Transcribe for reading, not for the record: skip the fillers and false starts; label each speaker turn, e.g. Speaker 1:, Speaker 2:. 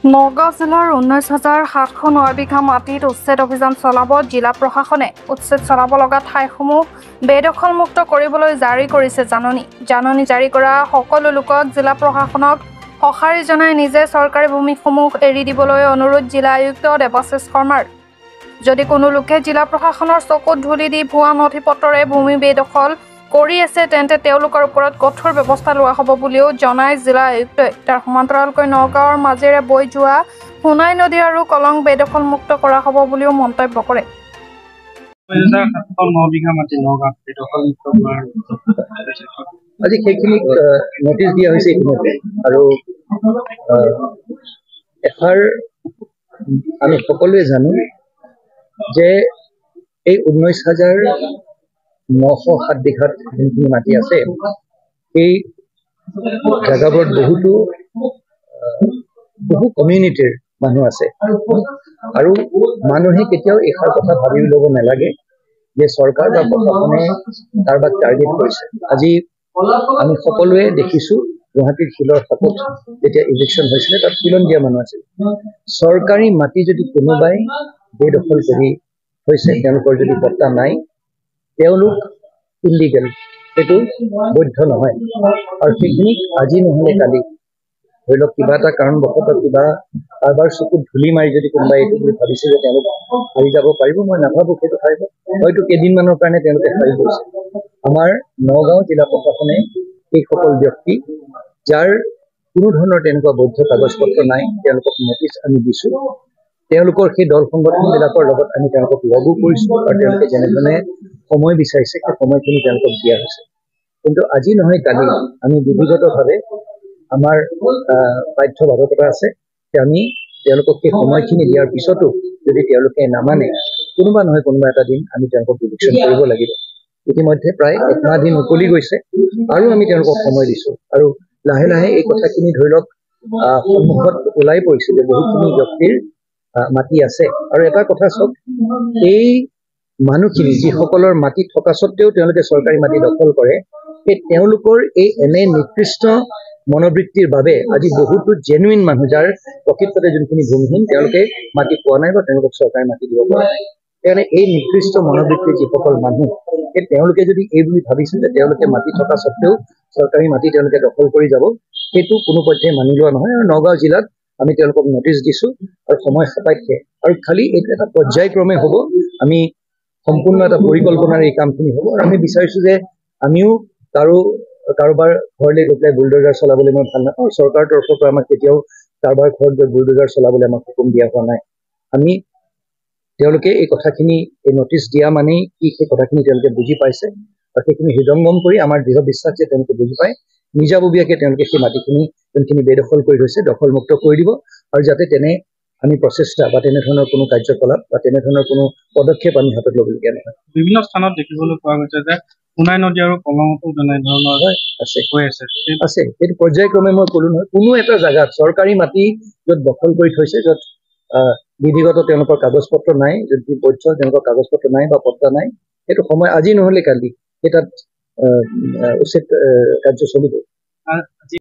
Speaker 1: নগাঁও জিলাৰ 19,709 বিঘা মাটিত উচ্ছেদ অভিযান চলাব জিলা প্ৰশাসনে। উচ্ছেদ চলাব লগা ঠাইসমূহ বেদখলমুক্ত কৰিবলৈ জাৰি কৰিছে জাননী জাৰি কৰা সকলো লোকক জিলা প্ৰশাসনক সঁহাৰি জনাই নিজে চৰকাৰী ভূমিসমূহ এৰি দিবলৈ অনুৰোধ জিলা আয়ুক্ত দেৱাশিষ শৰ্মাৰ। যদি কোনো লোকে জিলা প্ৰশাসনৰ চকুত ধূলি দি ভুৱা নথি-পত্ৰৰে ভূমি বেদখল কৰি আছে তেন্তে তেওঁলোকৰ ওপৰত কঠোৰ ব্যৱস্থা লোৱা হ'ব বুলিও জনায় জিলা আয়ুক্তই। তাৰ সমান্তৰালকৈ নগাঁৱৰ মাজেৰে বৈ যোৱা সোণাই নদী আৰু কলং বেদখলমুক্ত কৰা হ'ব বুলিও মন্তব্য কৰে।
Speaker 2: আজি সেইখিনিক নটিচ দিয়া হৈছে ইতিমধ্যে আৰু এষাৰ আমি সকলোৱে জানো যে এই 19,907 বিঘাত যোনখিনি মাটি আছে সেই জেগাবোৰত বহু কমিউনিটিৰ মানুহ আছে আৰু মানুহে কেতিয়াও এইষাৰ কথা ভাবি ল'ব নালাগে যে চৰকাৰ বা প্ৰশাসনে কাৰোবাক টাৰ্গেট কৰিছে। আজি আমি সকলোৱে দেখিছো গুৱাহাটীৰ শিলৰ সাপত যেতিয়া ইলেকশ্যন হৈছিলে তাত শিলন দিয়া মানুহ আছিল। চৰকাৰী মাটি যদি কোনোবাই বেদখল কৰি হৈছে, তেওঁলোকৰ যদি পট্টা নাই, তেওঁলোক ইলিগেল, সেইটো বৈধ নহয়। আৰু সেইখিনিক আজি নহলে কালি ধৰি লওক কিবা এটা কাৰণবশতঃ কিবা কাৰোবাৰ চকুত ধূলি মাৰি যদি কোনোবাই এইটো বুলি ভাবিছে যে তেওঁলোক হাৰি যাব পাৰিব, মই নাভাবো সেইটো পাৰিব। হয়তো কেইদিনমানৰ কাৰণে তেওঁলোকে হাৰি গৈছে। আমাৰ নগাঁও জিলা প্ৰশাসনে সেইসকল ব্যক্তি যাৰ কোনো ধৰণৰ তেনেকুৱা বৈধ কাগজ পত্ৰ নাই তেওঁলোকক নটিচ আমি দিছো। তেওঁলোকৰ সেই দল সংগঠনবিলাকৰ লগত আমি তেওঁলোকক লগো কৰিছো আৰু তেওঁলোকে যেনেধৰণে সময় বিচাৰিছে সেই সময়খিনি তেওঁলোকক দিয়া হৈছে। কিন্তু আজি নহয় কালি আমি বিধিগতভাৱে আমাৰ বাধ্যবাধকতা আছে যে আমি তেওঁলোকক সেই সময়খিনি দিয়াৰ পিছতো যদি তেওঁলোকে নামানে, কোনোবা নহয় কোনোবা এটা দিন আমি তেওঁলোকক ইলেকশ্যন কৰিব লাগিব। ইতিমধ্যে প্ৰায় 1 মাহ দিন উকলি গৈছে আৰু আমি তেওঁলোকক সময় দিছো আৰু লাহে লাহে এই কথাখিনি ধৰি লওক সন্মুখত ওলাই পৰিছে যে বহুখিনি ব্যক্তিৰ মাটি আছে। আৰু এটা কথা চাওক, এই মানুহখিনি যিসকলৰ মাটি থকা স্বত্বেও তেওঁলোকে চৰকাৰী মাটি দখল কৰে, সেই তেওঁলোকৰ এই এনে নিকৃষ্ট মনোবৃত্তিৰ বাবে আজি বহুতো জেনুইন মানুহ যাৰ প্ৰকৃততে যোনখিনি ভূমিহীন তেওঁলোকে মাটি পোৱা নাই বা তেওঁলোকক চৰকাৰী মাটি দিব পৰা নাই। সেইকাৰণে এই নিকৃষ্ট মনোবৃত্তিৰ যিসকল মানুহ তেওঁলোকে যদি এই বুলি ভাবিছে যে তেওঁলোকে মাটি থকা স্বত্বেও চৰকাৰী মাটি তেওঁলোকে দখল কৰি যাব, সেইটো কোনো পধ্যে মানি লোৱা নহয়। আৰু নগাঁও জিলাত আমি তেওঁলোকক নটিচ দিছো আৰু সময় সাপেক্ষে আৰু খালি এইটো এটা পৰ্যায়ক্ৰমে হ'ব। আমি সম্পূৰ্ণ এটা পৰিকল্পনাৰ এই কামখিনি হ'ব আৰু আমি বিচাৰিছো যে আমিও কাৰোবাৰ ঘৰলৈ গৈ পেলাই বুলডোজাৰ চলাবলৈ মই ভাল নাপাওঁ। চৰকাৰৰ তৰফৰ পৰা আমাক কেতিয়াও কাৰোবাৰ ঘৰত গৈ বুলডোজাৰ চলাবলৈ আমাক হুকুম দিয়া হোৱা নাই। আমি তেওঁলোকে এই কথাখিনি এই নটিচ দিয়া মানেই কি সেই কথাখিনি তেওঁলোকে বুজি পাইছে আৰু সেইখিনি হৃদয়ংগম কৰি আমাৰ দৃঢ় বিশ্বাস যে তেওঁলোকে বুজি পায় নিজাববীয়াকে তেওঁলোকে সেই মাটিখিনি যোনখিনি বেদখল কৰি থৈছে দখলমুক্ত কৰি দিব আৰু যাতে আমি প্ৰচেষ্টা বা তেনেধৰণৰ কোনো কাৰ্যকলাপ বা তেনেধৰণৰ কোনো পদক্ষেপ আমি হাতত ল'বলগীয়া নহয়।
Speaker 3: বিভিন্ন স্থানত দেখিবলৈ পোৱা গৈছে যে সোণাই নদী আৰু কলঙতো যেনেধৰণৰ
Speaker 2: আছে
Speaker 3: সেইটো
Speaker 2: পৰ্যায়ক্ৰমে মই ক'লো নহয়, কোনো এটা জেগাত চৰকাৰী মাটি য'ত দখল কৰি থৈছে, য'ত বিধিগত তেওঁলোকৰ কাগজ পত্ৰ নাই, যদি বৈধ তেওঁলোকৰ কাগজ পত্ৰ নাই বা পট্টা নাই, সেইটো সময় আজি নহলে কালি সেই তাত উচিত কাৰ্য চলিব।